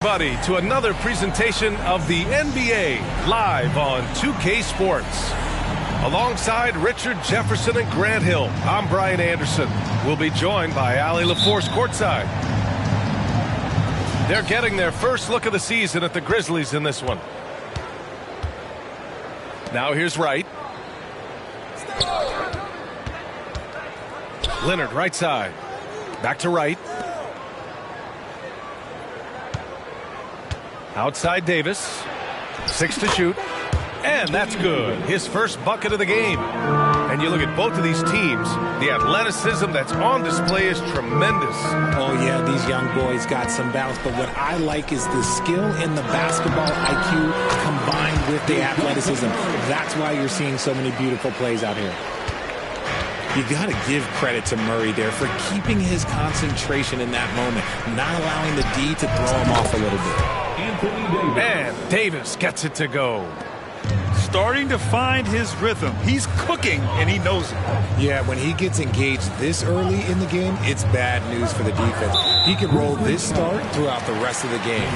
Buddy, to another presentation of the NBA live on 2K Sports. Alongside Richard Jefferson and Grant Hill, I'm Brian Anderson. We'll be joined by Allie LaForce courtside. They're getting their first look of the season at the Grizzlies in this one. Now here's Wright. Leonard right side. Back to Wright. Outside Davis. 6 to shoot. And that's good. His first bucket of the game. And you look at both of these teams, the athleticism that's on display is tremendous. Oh, yeah, these young boys got some bounce. But what I like is the skill and the basketball IQ combined with the athleticism. That's why you're seeing so many beautiful plays out here. You got to give credit to Murray there for keeping his concentration in that moment, not allowing the D to throw him off a little bit. And Davis gets it to go. Starting to find his rhythm. He's cooking, and he knows it. Yeah, when he gets engaged this early in the game, it's bad news for the defense. He could roll this start throughout the rest of the game.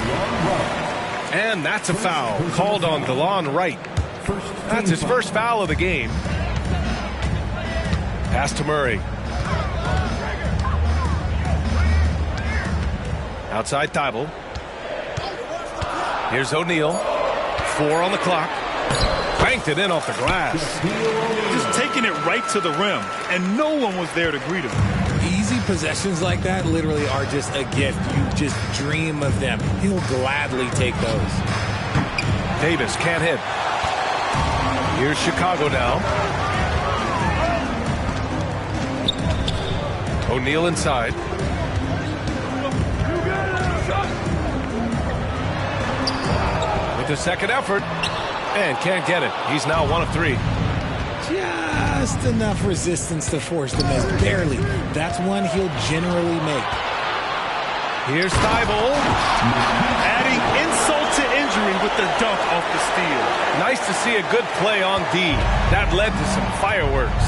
And that's a foul called on DeLon Wright. That's his first foul of the game. Pass to Murray. Outside Thibault. Here's O'Neal. 4 on the clock. Banked it in off the glass. Just taking it right to the rim, and no one was there to greet him. Easy possessions like that literally are just a gift. You just dream of them. He'll gladly take those. Davis can't hit. Here's Chicago now. O'Neal inside. With the second effort. And can't get it. He's now 1 of 3. Just enough resistance to force the miss. Barely. That's one he'll generally make. Here's Thibault. Adding insult to injury with the dunk off the steal. Nice to see a good play on D. That led to some fireworks.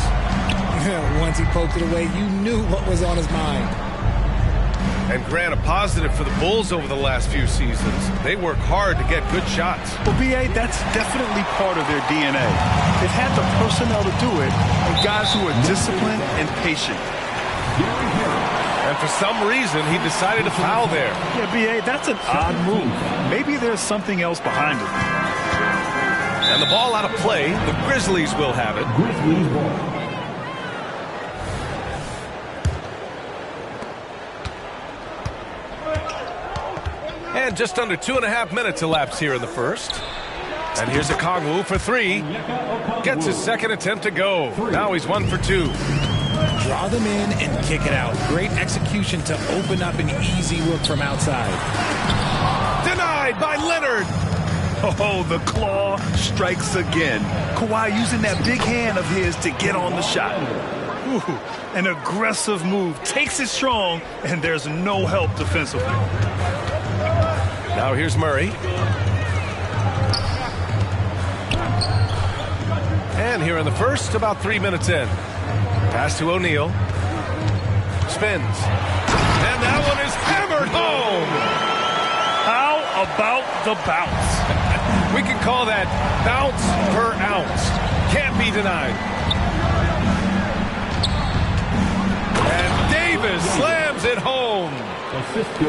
Once he poked it away, you knew what was on his mind. And Grant, a positive for the Bulls over the last few seasons. They work hard to get good shots. Well, B.A., that's definitely part of their DNA. They've had the personnel to do it, and guys who are disciplined and patient. And for some reason, he decided to foul there. Yeah, B.A., that's an odd move. Maybe there's something else behind it. And the ball out of play. The Grizzlies will have it. Grizzlies ball. And just under 2.5 minutes elapsed here in the first. And here's Okongwu for 3. Gets his second attempt to go. Now he's 1 for 2. Draw them in and kick it out. Great execution to open up an easy look from outside. Denied by Leonard. Oh, the claw strikes again. Kawhi using that big hand of his to get on the shot. Ooh, an aggressive move. Takes it strong, and there's no help defensively. Now here's Murray. And here in the first, about 3 minutes in. Pass to O'Neal. Spins. And that one is hammered home. How about the bounce? We can call that bounce per ounce. Can't be denied. And Davis slams it home.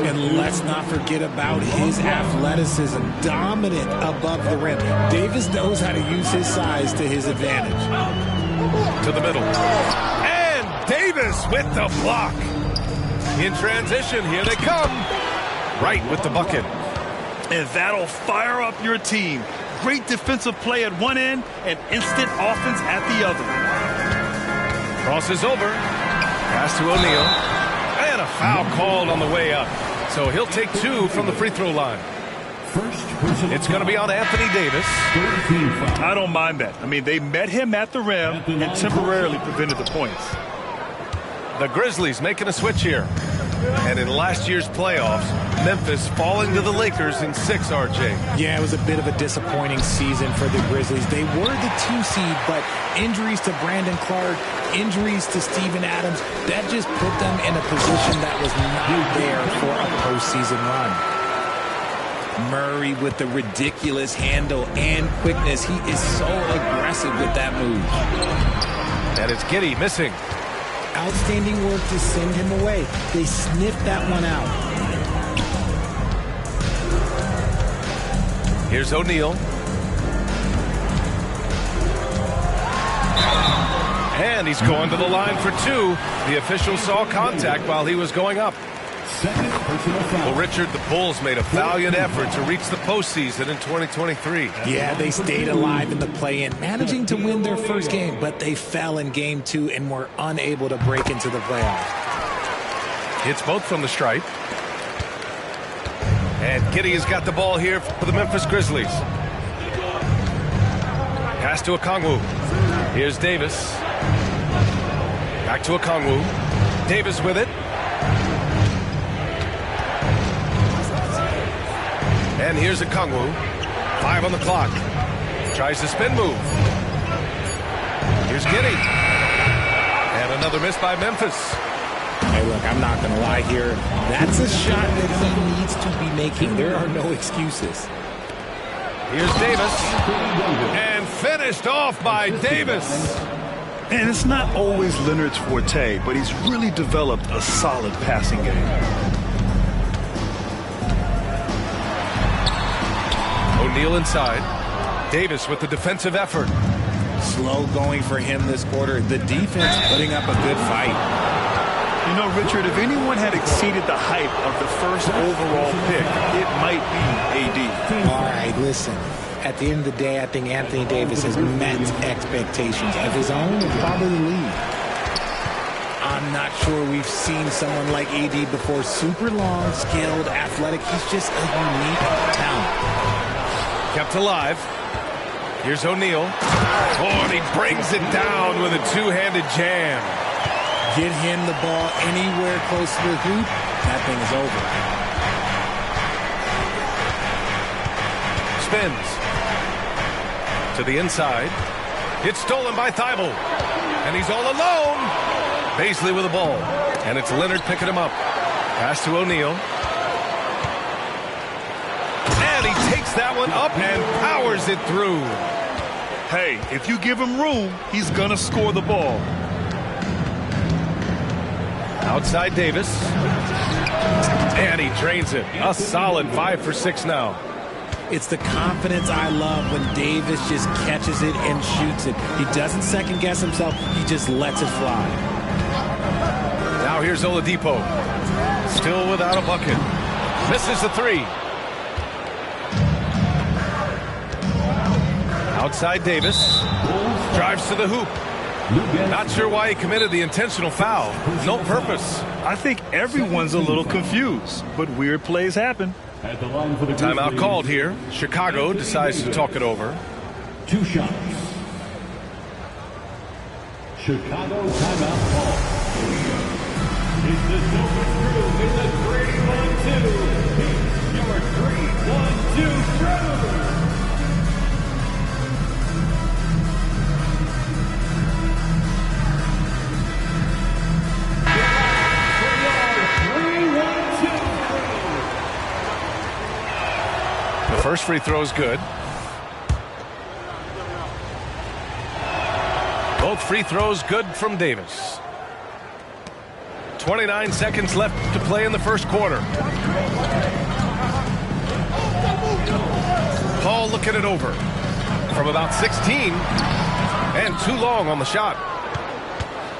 And let's not forget about his athleticism. Dominant above the rim. Davis knows how to use his size to his advantage. To the middle. And Davis with the block. In transition, here they come. Right with the bucket. And that'll fire up your team. Great defensive play at one end and instant offense at the other. Crosses over. Pass to O'Neal. And a foul called on the way up. So he'll take 2 from the free throw line. It's going to be on Anthony Davis. I don't mind that. I mean, they met him at the rim and temporarily prevented the points. The Grizzlies making a switch here. And in last year's playoffs, Memphis falling to the Lakers in 6, RJ. Yeah, it was a bit of a disappointing season for the Grizzlies. They were the 2 seed, but injuries to Brandon Clark, injuries to Steven Adams, that just put them in a position that was not there for a postseason run. Murray with the ridiculous handle and quickness. He is so aggressive with that move. And it's Giddey missing. Outstanding work to send him away. They sniffed that one out. Here's O'Neal. And he's going to the line for two. The official saw contact while he was going up. Well, Richard, the Bulls made a valiant effort to reach the postseason in 2023. Yeah, they stayed alive in the play-in, managing to win their first game, but they fell in game 2 and were unable to break into the playoffs. Hits both from the stripe. And Giddey has got the ball here for the Memphis Grizzlies. Pass to Okongwu. Here's Davis. Back to Okongwu. Davis with it. And here's Okongwu. 5 on the clock. Tries the spin move. Here's Giddey. And another miss by Memphis. Hey, look, I'm not going to lie here. That's a shot that he needs to be making. There are no excuses. Here's Davis. And finished off by Davis. And it's not always Leonard's forte, but he's really developed a solid passing game. O'Neal inside. Davis with the defensive effort. Slow going for him this quarter. The defense putting up a good fight. You know, Richard, if anyone had exceeded the hype of the first overall pick, it might be AD. All right, listen. At the end of the day, I think Anthony Davis has met expectations of his own and probably the league. I'm not sure we've seen someone like AD before. Super long, skilled, athletic. He's just a unique talent. Kept alive. Here's O'Neal. Oh, and he brings it down with a two-handed jam. Get him the ball anywhere close to the hoop, that thing is over. Spins. To the inside. It's stolen by Thibault. And he's all alone. Baisley with the ball. And it's Leonard picking him up. Pass to O'Neal. And he takes that one up and powers it through. Hey, if you give him room, he's going to score the ball. Outside Davis. And he drains it. A solid 5 for 6 now. It's the confidence I love when Davis just catches it and shoots it. He doesn't second guess himself. He just lets it fly. Now here's Oladipo. Still without a bucket. Misses the 3. Outside Davis. Drives to the hoop. Not sure why he committed the intentional foul. No purpose. I think everyone's a little confused, but weird plays happen. Timeout called here. Chicago decides to talk it over. 2 shots. Chicago timeout call. It's the Silver Crew in the 3-1-2. He's your 3-1-2 crew. First free throw is good. Both free throws good from Davis. 29 seconds left to play in the first quarter. Paul looking it over. From about 16. And too long on the shot.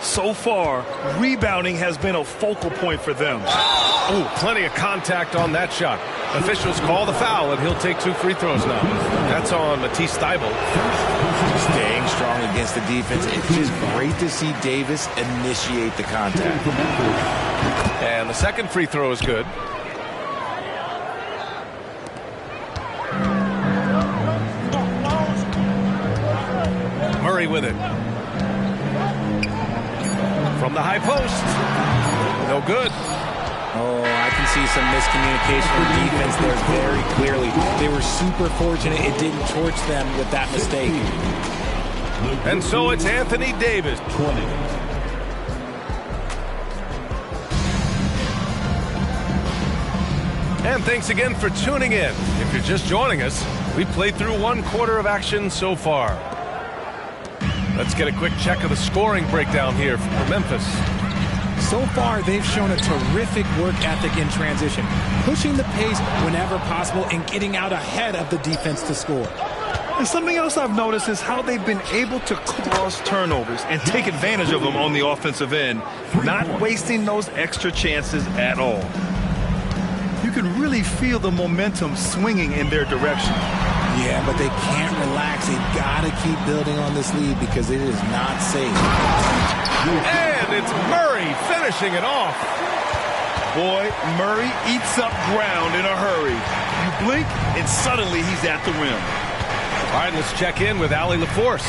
So far, rebounding has been a focal point for them. Oh, plenty of contact on that shot. Officials call the foul, and he'll take 2 free throws now. That's on Matisse Thybulle. Staying strong against the defense. It's just great to see Davis initiate the contact. And the second free throw is good. Murray with it. From the high post. No good. Oh, I can see some miscommunication from defense there very clearly. They were super fortunate it didn't torch them with that mistake. And so it's Anthony Davis. 20. And thanks again for tuning in. If you're just joining us, we played through 1 quarter of action so far. Let's get a quick check of the scoring breakdown here for Memphis. So far, they've shown a terrific work ethic in transition, pushing the pace whenever possible and getting out ahead of the defense to score. And something else I've noticed is how they've been able to cause turnovers and take advantage of them on the offensive end, not wasting those extra chances at all. You can really feel the momentum swinging in their direction. Yeah, but they can't relax. They've got to keep building on this lead because it is not safe. And it's Murray finishing it off. Boy, Murray eats up ground in a hurry. You blink, and suddenly he's at the rim. All right, let's check in with Allie LaForce.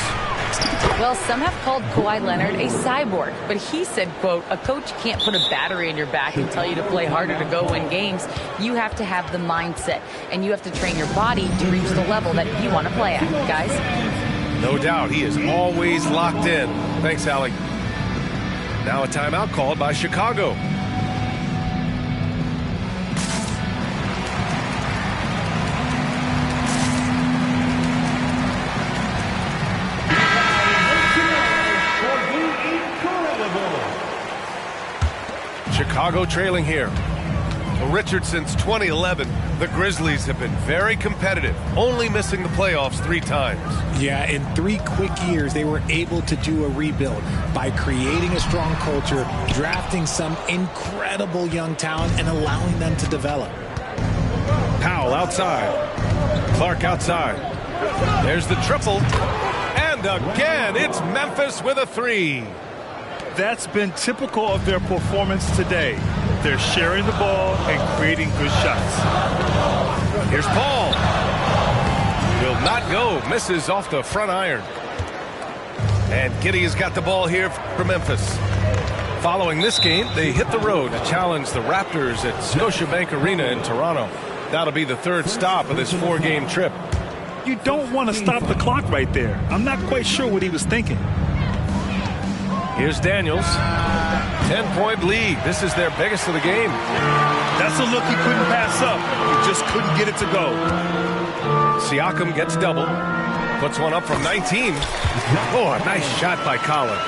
Well, some have called Kawhi Leonard a cyborg, but he said, quote, a coach can't put a battery in your back and tell you to play harder to go win games. You have to have the mindset, and you have to train your body to reach the level that you want to play at, guys. No doubt, he is always locked in. Thanks, Allie. Now a timeout called by Chicago. Chicago trailing here. Richard, since 2011, the Grizzlies have been very competitive, only missing the playoffs 3 times. Yeah, in 3 quick years, they were able to do a rebuild by creating a strong culture, drafting some incredible young talent, and allowing them to develop. Powell outside. Clark outside. There's the triple. And again, it's Memphis with a 3. That's been typical of their performance today. They're sharing the ball and creating good shots. Here's Paul. Will not go. Misses off the front iron. And Giddey has got the ball here for Memphis. Following this game, they hit the road to challenge the Raptors at Scotiabank Arena in Toronto. That'll be the 3rd stop of this 4-game trip. You don't want to stop the clock right there. I'm not quite sure what he was thinking. Here's Daniels. 10-point lead. This is their biggest of the game. That's a look he couldn't pass up. He just couldn't get it to go. Siakam gets double. Puts one up from 19. Oh, a nice shot by Collins.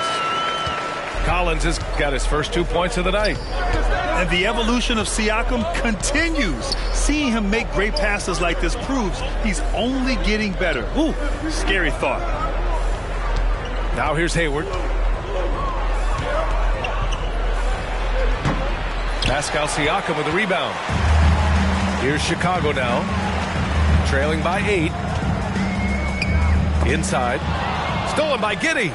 Collins has got his first 2 points of the night. And the evolution of Siakam continues. Seeing him make great passes like this proves he's only getting better. Ooh, scary thought. Now here's Hayward. Pascal Siakam with a rebound. Here's Chicago now. Trailing by 8. Inside. Stolen by Giddey.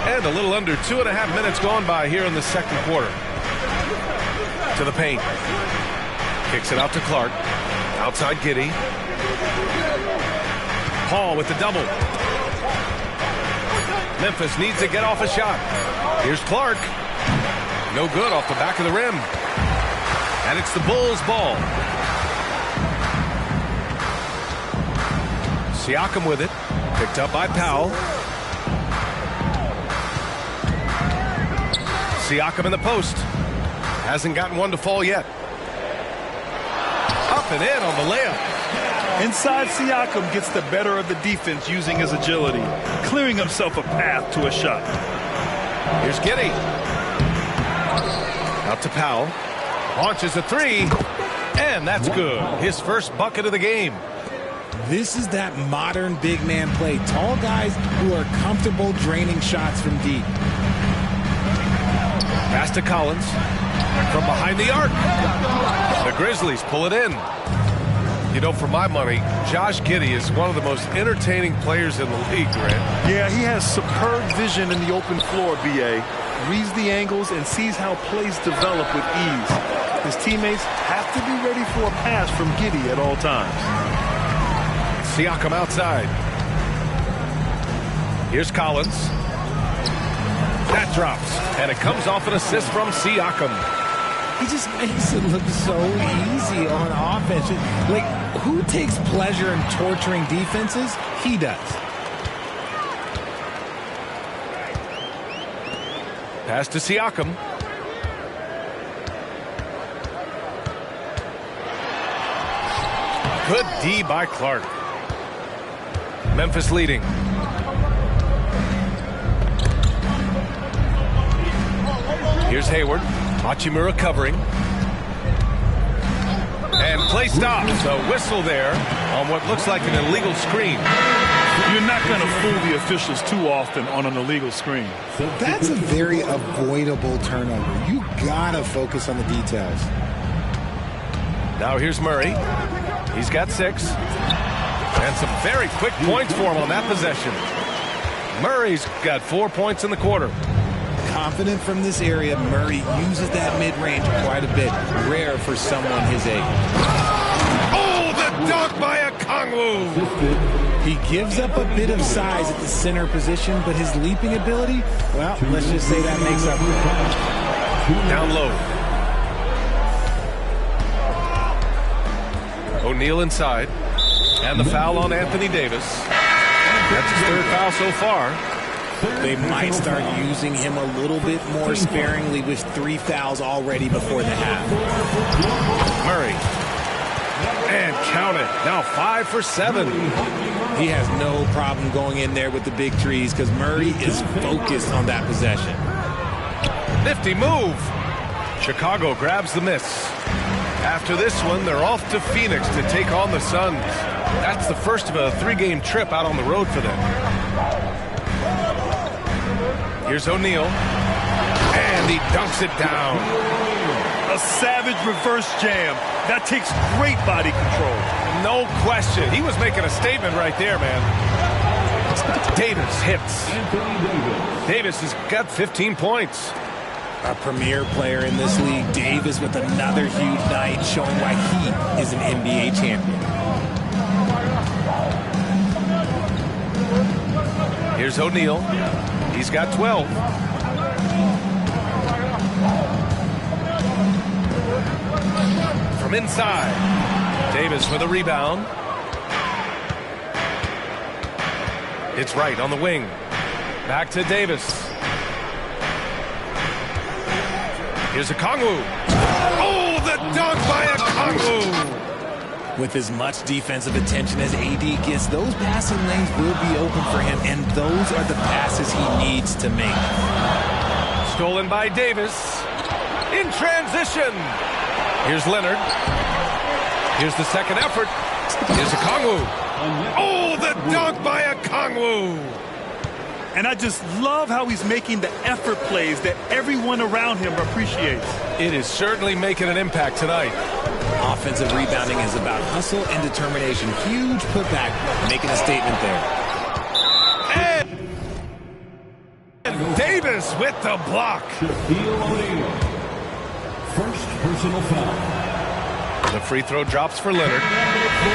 And a little under 2.5 minutes gone by here in the 2nd quarter. To the paint. Kicks it out to Clark. Outside Giddey. Paul with the double. Memphis needs to get off a shot. Here's Clark. No good off the back of the rim. And it's the Bulls' ball. Siakam with it. Picked up by Powell. Siakam in the post. Hasn't gotten one to fall yet. Up and in on the layup. Inside, Siakam gets the better of the defense using his agility, clearing himself a path to a shot. Here's Giddey. Out to Powell. Launches a 3. And that's good. His first bucket of the game. This is that modern big man play. Tall guys who are comfortable draining shots from deep. Pass to Collins. From behind the arc. The Grizzlies pull it in. You know, for my money, Josh Giddey is one of the most entertaining players in the league, Grant. Yeah, he has superb vision in the open floor, B.A. Reads the angles and sees how plays develop with ease. His teammates have to be ready for a pass from Giddey at all times. Siakam outside. Here's Collins. That drops, and it comes off an assist from Siakam. He just makes it look so easy on offense. Like, who takes pleasure in torturing defenses? He does. Pass to Siakam. Good D by Clark. Memphis leading. Here's Hayward. Hachimura covering. And play stops. A whistle there on what looks like an illegal screen. You're not going to fool the officials too often on an illegal screen. That's a very avoidable turnover. You gotta focus on the details. Now here's Murray. He's got 6. And some very quick points for him on that possession. Murray's got 4 points in the quarter. Confident from this area, Murray uses that mid-range quite a bit. Rare for someone his age. Oh, the dunk by Okongwu! He gives up a bit of size at the center position, but his leaping ability, well, let's just say that makes up for it. Down low. O'Neal inside. And the foul on Anthony Davis. That's his 3rd foul so far. They might start using him a little bit more sparingly with 3 fouls already before the half. Murray. And count it. Now 5 for 7. He has no problem going in there with the big trees because Murray is focused on that possession. Nifty move. Chicago grabs the miss. After this one, they're off to Phoenix to take on the Suns. That's the first of a 3-game trip out on the road for them. Here's O'Neal. And he dunks it down. A savage reverse jam. That takes great body control. No question. He was making a statement right there, man. Davis hits. Davis has got 15 points. A premier player in this league, Davis, with another huge night, showing why he is an NBA champion. Here's O'Neal. He's got 12. From inside, Davis with a rebound. It's right on the wing. Back to Davis. Here's Okongwu. Oh, the dunk by Okongwu! With as much defensive attention as AD gets, those passing lanes will be open for him, and those are the passes he needs to make. Stolen by Davis. In transition. Here's Leonard. Here's the second effort. Here's Okongwu. Oh, the dunk by Okongwu! And I just love how he's making the effort plays that everyone around him appreciates. It is certainly making an impact tonight. Offensive rebounding is about hustle and determination. Huge putback, making a statement there. And Davis with the block. Shaquille O'Neal. First personal foul. The free throw drops for Leonard.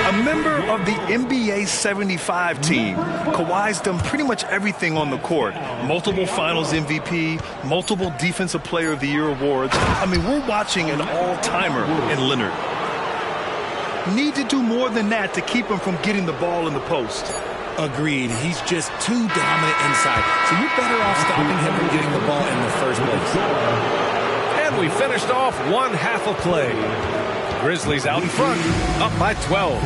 A member of the NBA 75 team, Kawhi's done pretty much everything on the court. Multiple Finals MVP, multiple Defensive Player of the Year awards. I mean, we're watching an all-timer in Leonard. Need to do more than that to keep him from getting the ball in the post. Agreed. He's just too dominant inside. So you're better off stopping him from getting the ball in the first place. And we finished off one half of play. Grizzlies out in front, up by 12.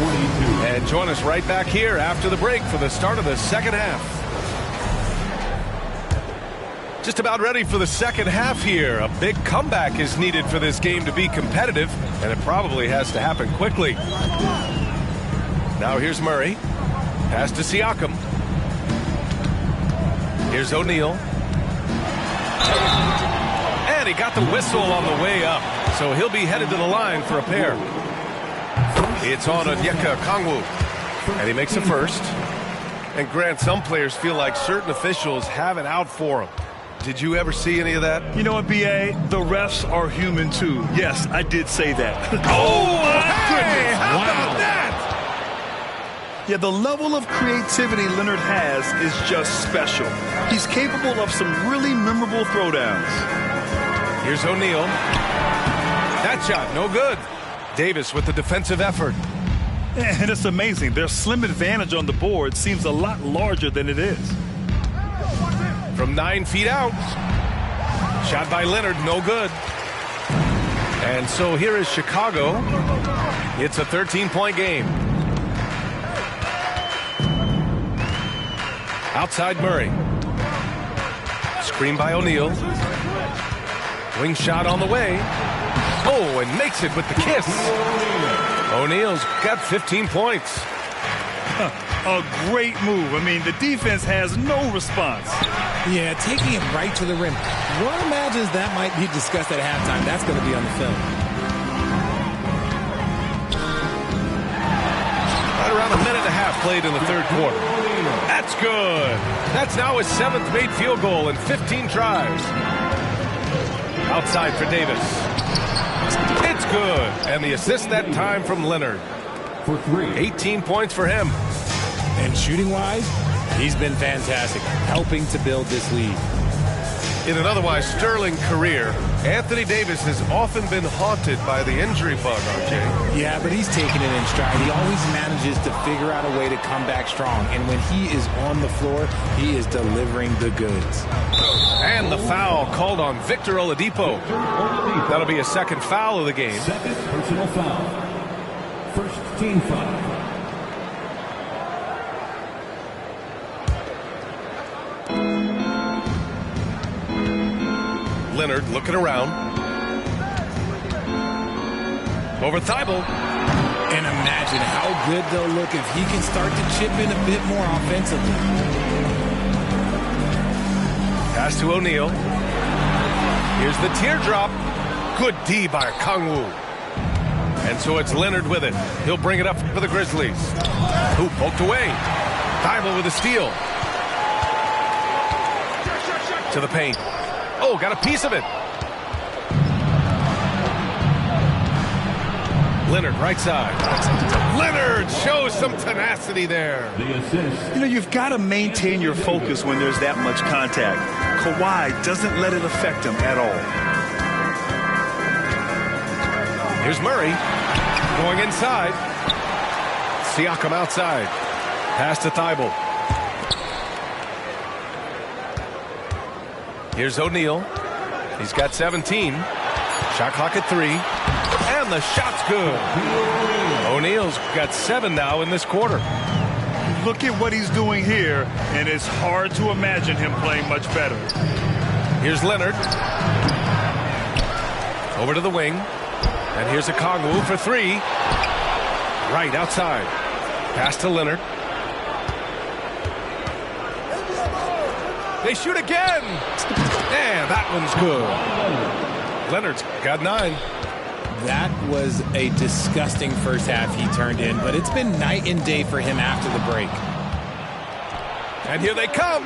And join us right back here after the break for the start of the second half. Just about ready for the second half here. A big comeback is needed for this game to be competitive, and it probably has to happen quickly. Now here's Murray. Pass to Siakam. Here's O'Neal. And he got the whistle on the way up, so he'll be headed to the line for a pair. It's on Onyeka Okongwu, and he makes the first. And Grant, some players feel like certain officials have it out for them. Did you ever see any of that? You know what, B.A.? The refs are human, too. Yes, I did say that. Oh, my goodness! How about that? Yeah, the level of creativity Leonard has is just special. He's capable of some really memorable throwdowns. Here's O'Neal. That shot, no good. Davis with the defensive effort. And it's amazing. Their slim advantage on the board seems a lot larger than it is. From 9 feet out. Shot by Leonard, no good. And so here is Chicago. It's a 13-point game. Outside Murray. Screen by O'Neal. Wing shot on the way. Oh, and makes it with the kiss. O'Neal's got 15 points. A great move. I mean, the defense has no response. Yeah, taking it right to the rim. One imagines that might be discussed at halftime. That's going to be on the film. Right around a minute and a half played in the third quarter. That's good. That's now his 7th made field goal in 15 tries. Outside for Davis. It's good. And the assist that time from Leonard. For 3. 18 points for him. And shooting-wise, he's been fantastic, helping to build this lead. In an otherwise sterling career, Anthony Davis has often been haunted by the injury bug, RJ. Yeah, but he's taken it in stride. He always manages to figure out a way to come back strong. And when he is on the floor, he is delivering the goods. And the foul called on Victor Oladipo. That'll be a second foul of the game. Second personal foul. First team foul. Leonard looking around. Over Thibault. And imagine how good they'll look if he can start to chip in a bit more offensively. Pass to O'Neal. Here's the teardrop. Good D by Kongwu. And so it's Leonard with it. He'll bring it up for the Grizzlies. Who poked away. Thibault with a steal. To the paint. Oh, got a piece of it. Leonard, right side. Leonard shows some tenacity there. The assist. You know, you've got to maintain your focus when there's that much contact. Kawhi doesn't let it affect him at all. Here's Murray going inside. Siakam outside. Pass to Thibault. Here's O'Neal. He's got 17. Shot clock at 3. And the shot's good. O'Neal's got 7 now in this quarter. Look at what he's doing here, and it's hard to imagine him playing much better. Here's Leonard. Over to the wing. And here's a Kongwu for 3. Right outside. Pass to Leonard. They shoot again. And that one's good. Leonard's got 9. That was a disgusting first half he turned in, but it's been night and day for him after the break. And here they come.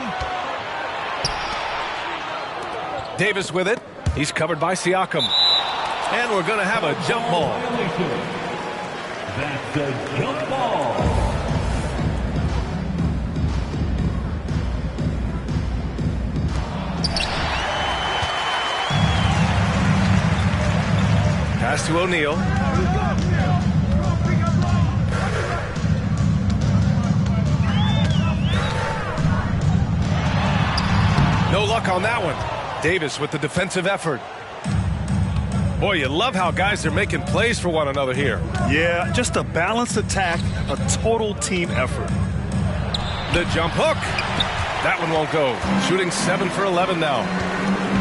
Davis with it. He's covered by Siakam. And we're going to have a jump ball. That's a jump ball. Pass to O'Neal. No luck on that one. Davis with the defensive effort. Boy, you love how guys are making plays for one another here. Yeah, just a balanced attack, a total team effort. The jump hook. That one won't go. Shooting 7 for 11 now.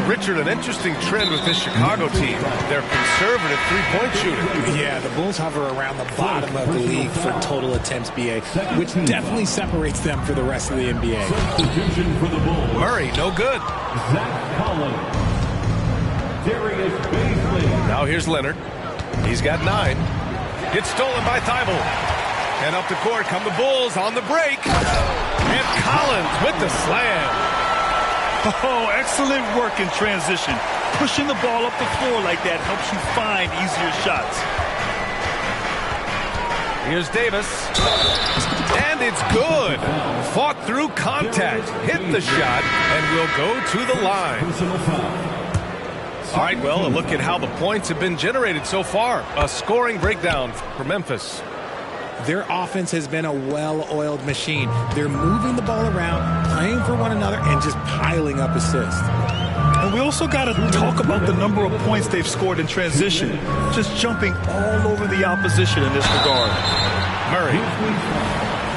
Richard, an interesting trend with this Chicago team. They're conservative three-point shooting. Yeah, the Bulls hover around the bottom of the league for total attempts, BA, which definitely separates them for the rest of the NBA. Substitution for the Bulls. Murray, no good. Zach Collins. Darius Baisley. Now here's Leonard. He's got 9. It's stolen by Thibault. And up the court come the Bulls on the break. And Collins with the slam. Oh, excellent work in transition. Pushing the ball up the floor like that helps you find easier shots. Here's Davis. And it's good. Fought through contact. Hit the shot. And will go to the line. Personal foul. All right, well, a look at how the points have been generated so far. A scoring breakdown for Memphis. Their offense has been a well-oiled machine. They're moving the ball around, playing for one another, and just piling up assists. And we also got to talk about the number of points they've scored in transition. Just jumping all over the opposition in this regard. Murray.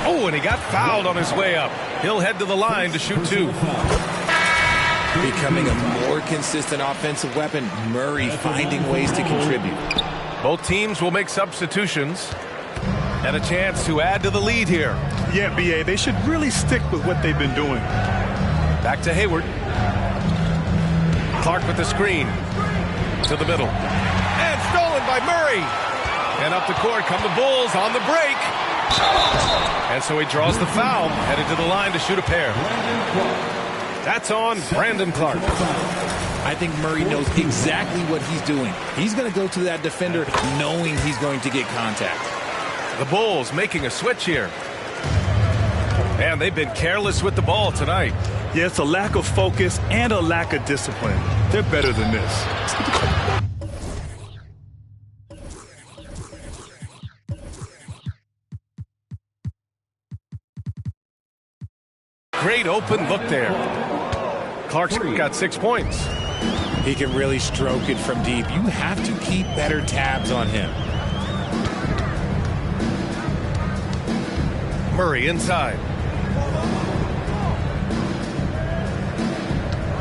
Oh, Ooh, and he got fouled on his way up. He'll head to the line to shoot 2. Becoming a more consistent offensive weapon. Murray finding ways to contribute. Both teams will make substitutions. And a chance to add to the lead here. Yeah, B.A., they should really stick with what they've been doing. Back to Hayward. Clark with the screen. To the middle. And stolen by Murray. And up the court come the Bulls on the break. And so he draws the foul. Headed to the line to shoot a pair. That's on Brandon Clark. I think Murray knows exactly what he's doing. He's going to go to that defender knowing he's going to get contact. The Bulls making a switch here. And they've been careless with the ball tonight. Yeah, it's a lack of focus and a lack of discipline. They're better than this. Great open look there. Clark's got 6 points. He can really stroke it from deep. You have to keep better tabs on him. Murray inside.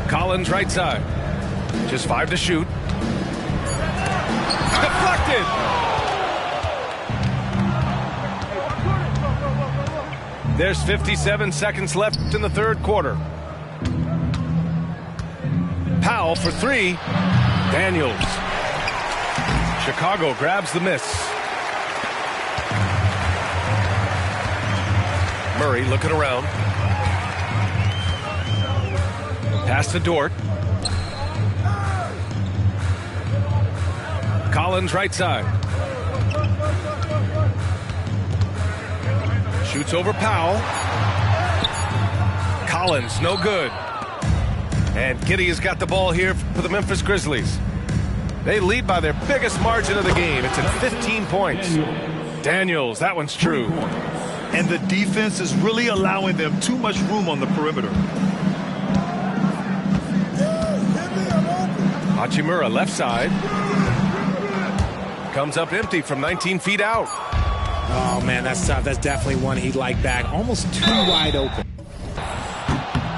Collins right side. Just 5 to shoot. Deflected. There's 57 seconds left in the third quarter. Powell for 3. Daniels. Chicago grabs the miss. Murray looking around. Pass to Dort. Collins right side. Shoots over Powell. Collins, no good. And Giddey has got the ball here for the Memphis Grizzlies. They lead by their biggest margin of the game. It's at 15 points. Daniels, that one's true. And the defense is really allowing them too much room on the perimeter. Hachimura left side. Comes up empty from 19 feet out. Oh, man, that's tough. That's definitely one he'd like back. Almost too wide open.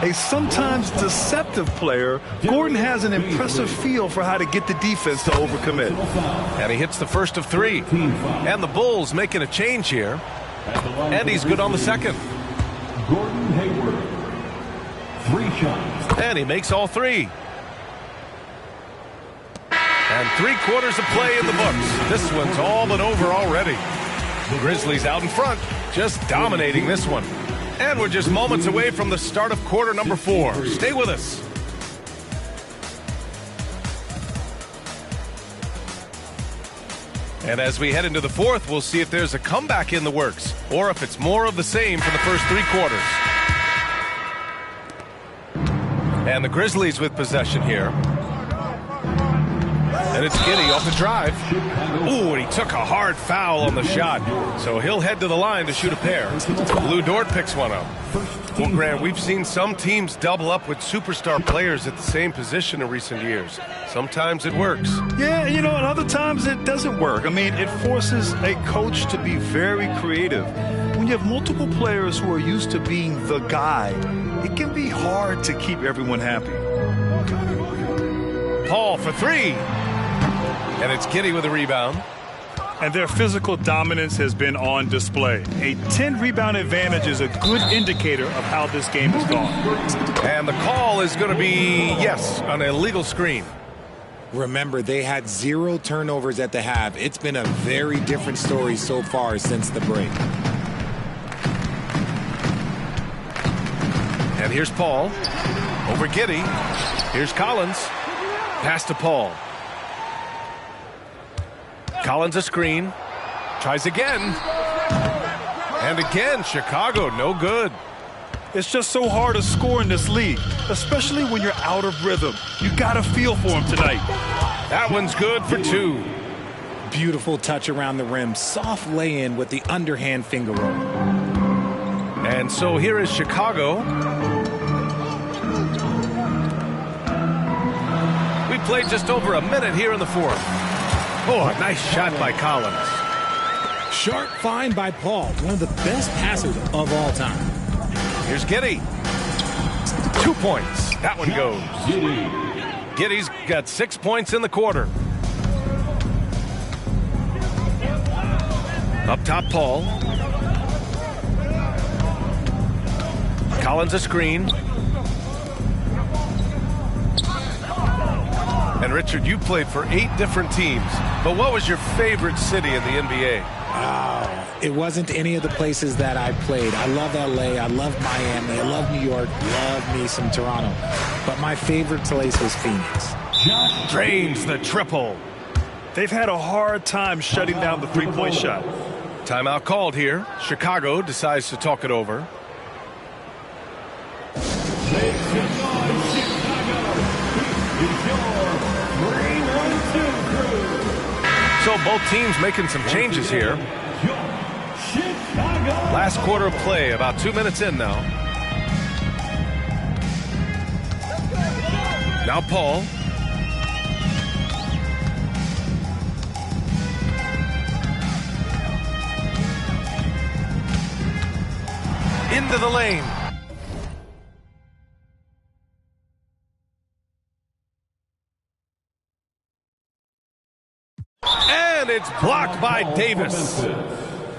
A sometimes deceptive player, Gordon has an impressive feel for how to get the defense to overcommit. And he hits the first of 3. And the Bulls making a change here. And he's good on the second. Gordon Hayward. 3 shots. And he makes all 3. And 3/4 of play in the books. This one's all but over already. The Grizzlies out in front, just dominating this one. And we're just moments away from the start of quarter number 4. Stay with us. And as we head into the fourth, we'll see if there's a comeback in the works or if it's more of the same for the first 3 quarters. And the Grizzlies with possession here. And it's Giddey off the drive. Ooh, and he took a hard foul on the shot. So he'll head to the line to shoot a pair. Lou Dort picks one up. Well, Grant, we've seen some teams double up with superstar players at the same position in recent years. Sometimes it works. Yeah, you know, and other times it doesn't work. I mean, it forces a coach to be very creative. When you have multiple players who are used to being the guy, it can be hard to keep everyone happy. Paul for 3. And it's Giddey with a rebound. And their physical dominance has been on display. A 10-rebound advantage is a good indicator of how this game has gone. And the call is going to be, yes, an illegal screen. Remember, they had 0 turnovers at the half. It's been a very different story so far since the break. And here's Paul. Over Giddey. Here's Collins. Pass to Paul. Collins a screen. Tries again. And again, Chicago, no good. It's just so hard to score in this league, especially when you're out of rhythm. You got to feel for him tonight. That one's good for 2. Beautiful touch around the rim. Soft lay-in with the underhand finger roll. And so here is Chicago. We played just over a minute here in the fourth. Oh, a nice shot by Collins. Sharp find by Paul, one of the best passers of all time. Here's Giddey. 2 points. That one goes. Giddey's got 6 points in the quarter. Up top, Paul. Collins a screen. And Richard, you played for 8 different teams, but what was your favorite city in the NBA? It wasn't any of the places that I played. I love LA, I love Miami, I love New York, love me some Toronto. But my favorite place was Phoenix. Drains the triple. They've had a hard time shutting down the three-point shot. Timeout called here. Chicago decides to talk it over. So both teams making some changes here. Last quarter of play, about 2 minutes in now. Now Paul. Into the lane. And it's blocked by Davis.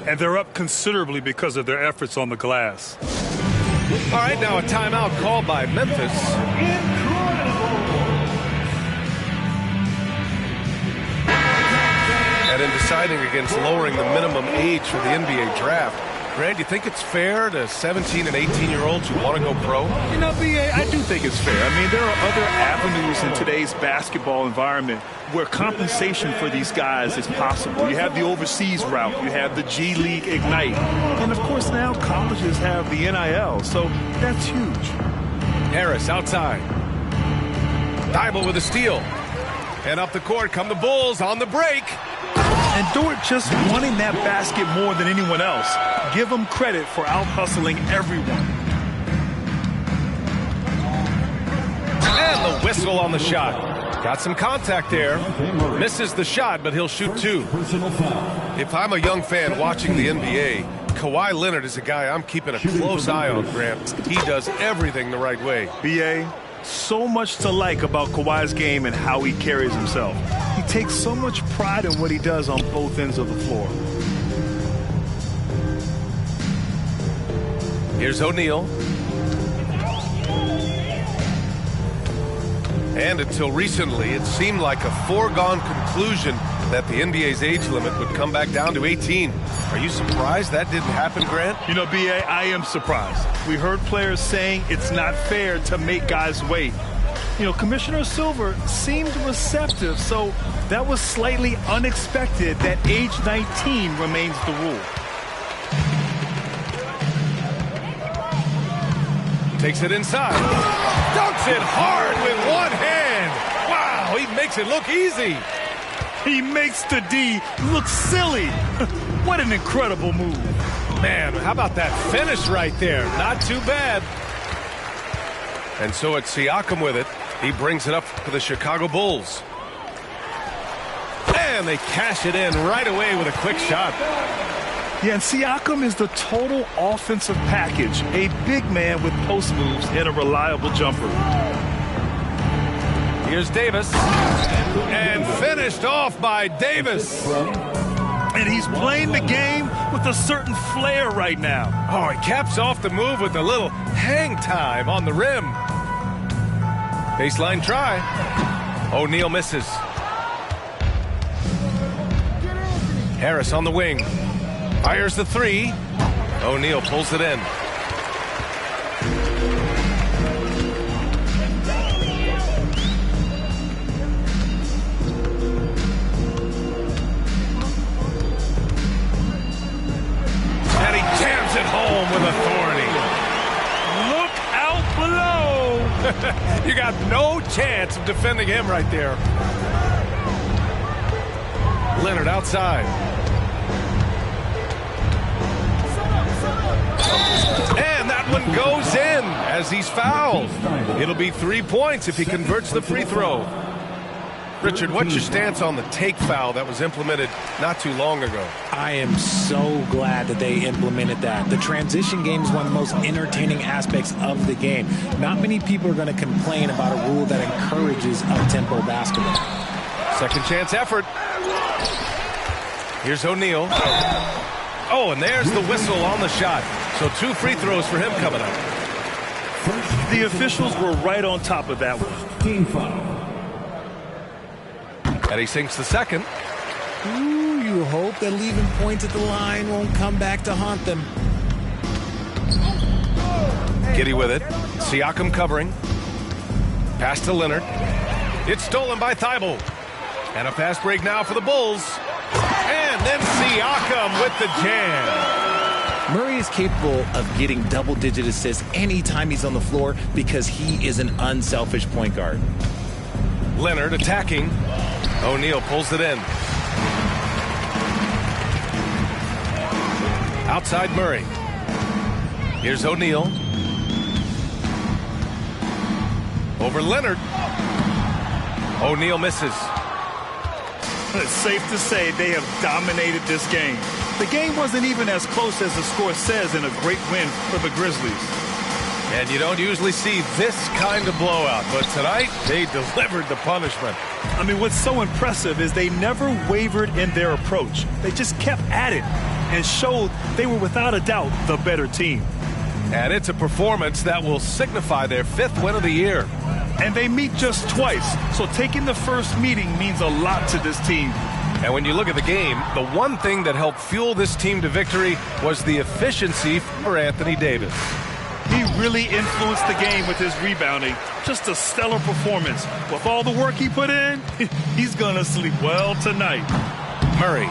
And they're up considerably because of their efforts on the glass. All right, now a timeout called by Memphis. And in deciding against lowering the minimum age for the NBA draft, Grant, you think it's fair to 17 and 18-year-olds who want to go pro? You know, B.A., I do think it's fair. I mean, there are other avenues in today's basketball environment where compensation for these guys is possible. You have the overseas route. You have the G League Ignite. And, of course, now colleges have the NIL, so that's huge. Harris outside. Thibault with a steal. And up the court come the Bulls on the break. And Dort just wanting that basket more than anyone else. Give him credit for out-hustling everyone. And the whistle on the shot. Got some contact there. Misses the shot, but he'll shoot 2. If I'm a young fan watching the NBA, Kawhi Leonard is a guy I'm keeping a close eye on, Grant. He does everything the right way. B.A., so much to like about Kawhi's game and how he carries himself. He takes so much pride in what he does on both ends of the floor. Here's O'Neal. And until recently, it seemed like a foregone conclusion that the NBA's age limit would come back down to 18. Are you surprised that didn't happen, Grant? You know, B.A., I am surprised. We heard players saying it's not fair to make guys wait. You know, Commissioner Silver seemed receptive, so that was slightly unexpected that age 19 remains the rule. Takes it inside. Dunks it hard with one hand. Wow, he makes it look easy. He makes the D look silly. What an incredible move. Man, how about that finish right there? Not too bad. And so it's Siakam with it. He brings it up for the Chicago Bulls. And they cash it in right away with a quick shot. Yeah, and Siakam is the total offensive package. A big man with post moves and a reliable jumper. Here's Davis. And finished off by Davis. And he's playing the game with a certain flair right now. Oh, he caps off the move with a little hang time on the rim. Baseline try. O'Neal misses. Harris on the wing. Fires the 3. O'Neal pulls it in. And he jams it home with authority. Look out below. You got no chance of defending him right there. Leonard outside. And that one goes in as he's fouled. It'll be 3 points if he converts the free throw. Richard, what's your stance on the take foul that was implemented not too long ago? I am so glad that they implemented that. The transition game is one of the most entertaining aspects of the game. Not many people are going to complain about a rule that encourages up-tempo basketball. Second chance effort. Here's O'Neal. Oh, and there's the whistle on the shot. So 2 free throws for him coming up. The officials were right on top of that one. Team foul. And he sinks the second. Ooh, you hope that leaving points at the line won't come back to haunt them. Giddy with it. Siakam covering. Pass to Leonard. It's stolen by Thibault. And a fast break now for the Bulls. And then Siakam with the jam. Murray is capable of getting double-digit assists anytime he's on the floor because he is an unselfish point guard. Leonard attacking. O'Neal pulls it in. Outside Murray. Here's O'Neal. Over Leonard. O'Neal misses. It's safe to say they have dominated this game. The game wasn't even as close as the score says in a great win for the Grizzlies. And you don't usually see this kind of blowout, but tonight they delivered the punishment. I mean, what's so impressive is they never wavered in their approach. They just kept at it and showed they were without a doubt the better team. And it's a performance that will signify their 5th win of the year. And they meet just twice, so taking the first meeting means a lot to this team. And when you look at the game, the one thing that helped fuel this team to victory was the efficiency for Anthony Davis. He really influenced the game with his rebounding. Just a stellar performance. With all the work he put in, he's going to sleep well tonight. Murray.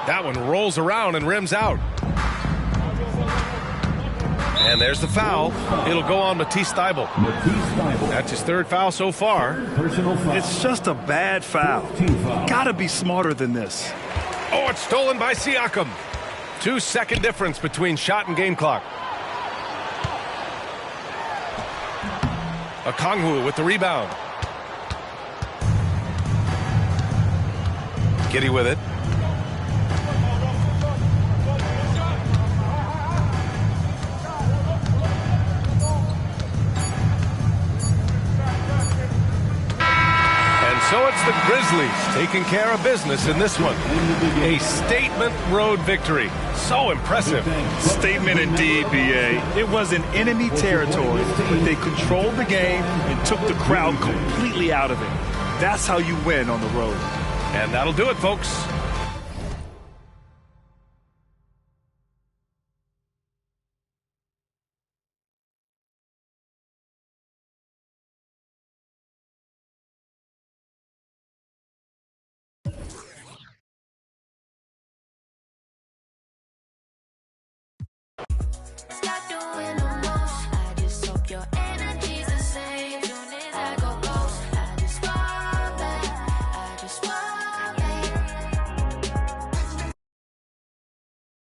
That one rolls around and rims out. And there's the foul. It'll go on Matisse Thybulle. That's his 3rd foul so far. Personal foul. It's just a bad foul. Gotta be smarter than this. Oh, it's stolen by Siakam. 2-second difference between shot and game clock. Okongwu with the rebound. Giddy with it. So it's the Grizzlies taking care of business in this one. A statement road victory. So impressive. Statement indeed, B.A. It was in enemy territory, but they controlled the game and took the crowd completely out of it. That's how you win on the road. And that'll do it, folks. Stop doing the most. I just hope you're